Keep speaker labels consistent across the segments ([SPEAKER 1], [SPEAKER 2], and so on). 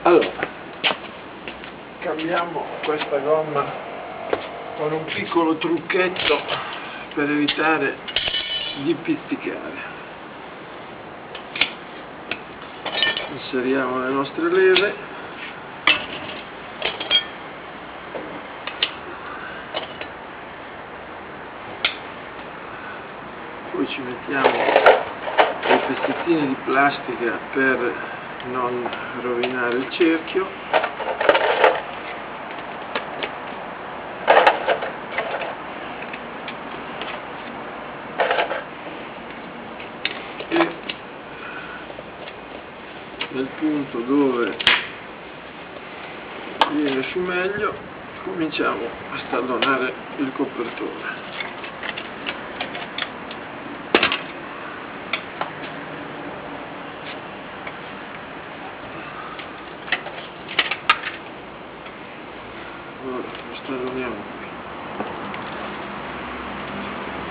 [SPEAKER 1] Allora, cambiamo questa gomma con un piccolo trucchetto per evitare di pizzicare. Inseriamo le nostre leve, poi ci mettiamo dei pezzettini di plastica per non rovinare il cerchio, e nel punto dove viene su meglio cominciamo a stallonare il copertore. Allora lo stalloniamo qui.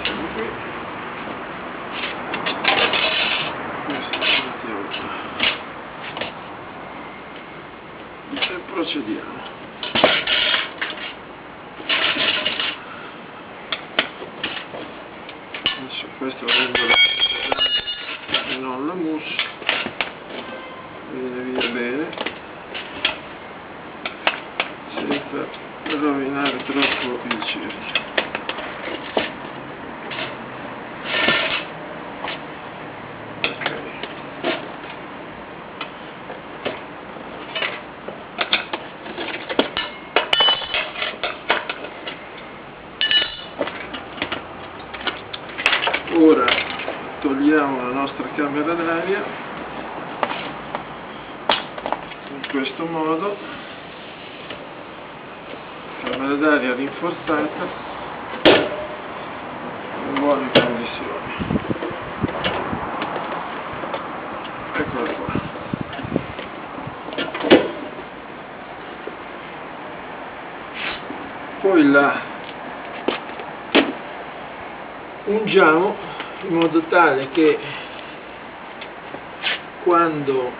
[SPEAKER 1] Siamo qui. Questo lo mettiamo qua. E procediamo. Adesso questo rende la e non la mousse, viene via bene senza rovinare troppo il cerchio. Ora togliamo la nostra camera d'aria in questo modo, camera d'aria rinforzata in buone condizioni. Eccola qua. Poi la ungiamo in modo tale che quando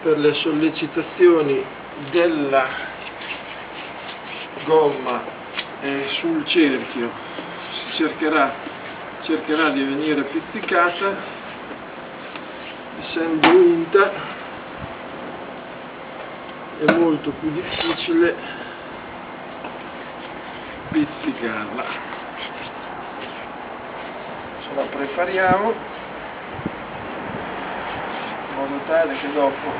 [SPEAKER 1] per le sollecitazioni della gomma sul cerchio cercherà di venire pizzicata, essendo unta è molto più difficile pizzicarla. La prepariamo in modo tale che dopo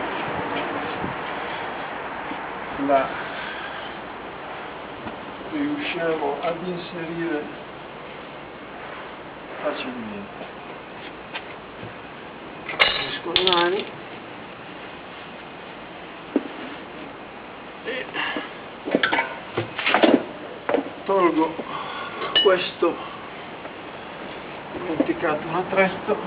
[SPEAKER 1] la riusciamo ad inserire facilmente. Unisco le mani e tolgo questo, ho dimenticato un attrezzo,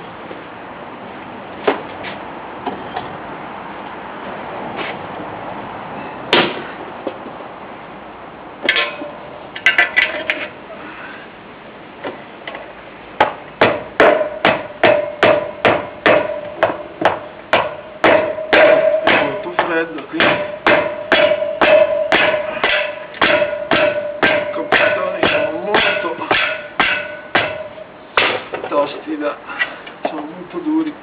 [SPEAKER 1] è molto freddo qui, i copertori sono molto tosti sono molto duri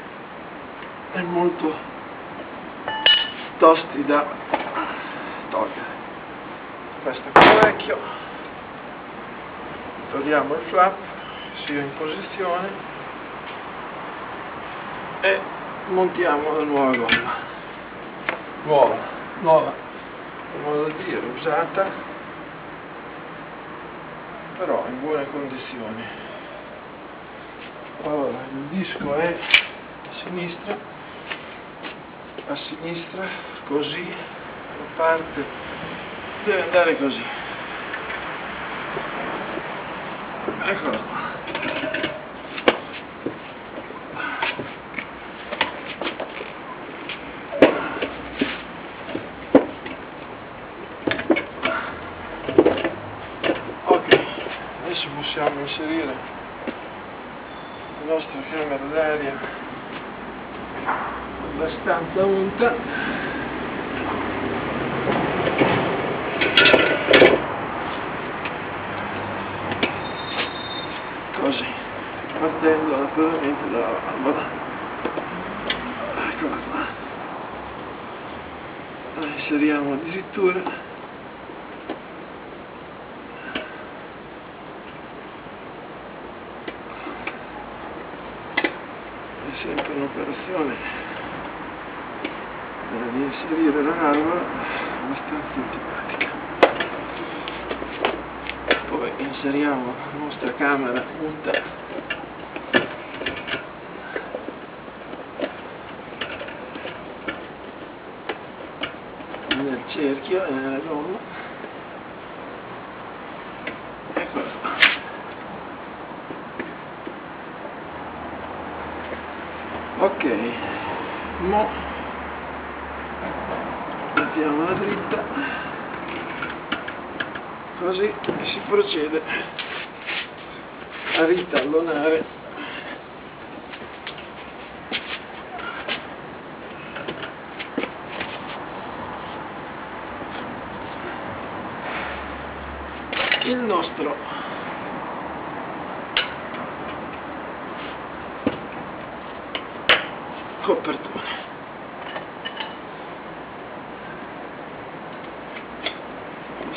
[SPEAKER 1] e molto tosti da togliere. Questo è il vecchio, togliamo il flap, sia in posizione, e montiamo la nuova gomma, nuova per modo di dire, usata però in buone condizioni. Allora, il disco è a sinistra, così, la parte deve andare così. Eccolo qua. Ok, adesso possiamo inserire la nostra camera d'aria abbastanza unta. Così, partendo naturalmente dalla valvola. Eccola qua. La inseriamo addirittura. È sempre un'operazione di inserire la valvola abbastanza antipatica. Poi inseriamo la nostra camera unta nel cerchio e nella gomma. Eccola qua. Ok, mo mettiamo la dritta, così si procede a ritallonare il nostro copertone.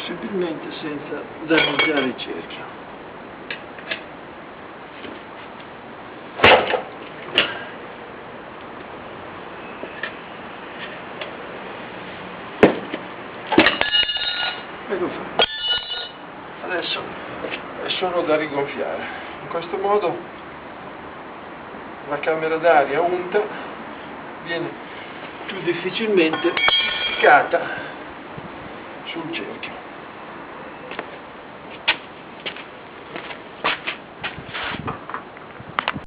[SPEAKER 1] Possibilmente senza danneggiare il cerchio. Ecco fatto. Adesso è solo da rigonfiare. In questo modo la camera d'aria unta viene più difficilmente ficcata sul cerchio.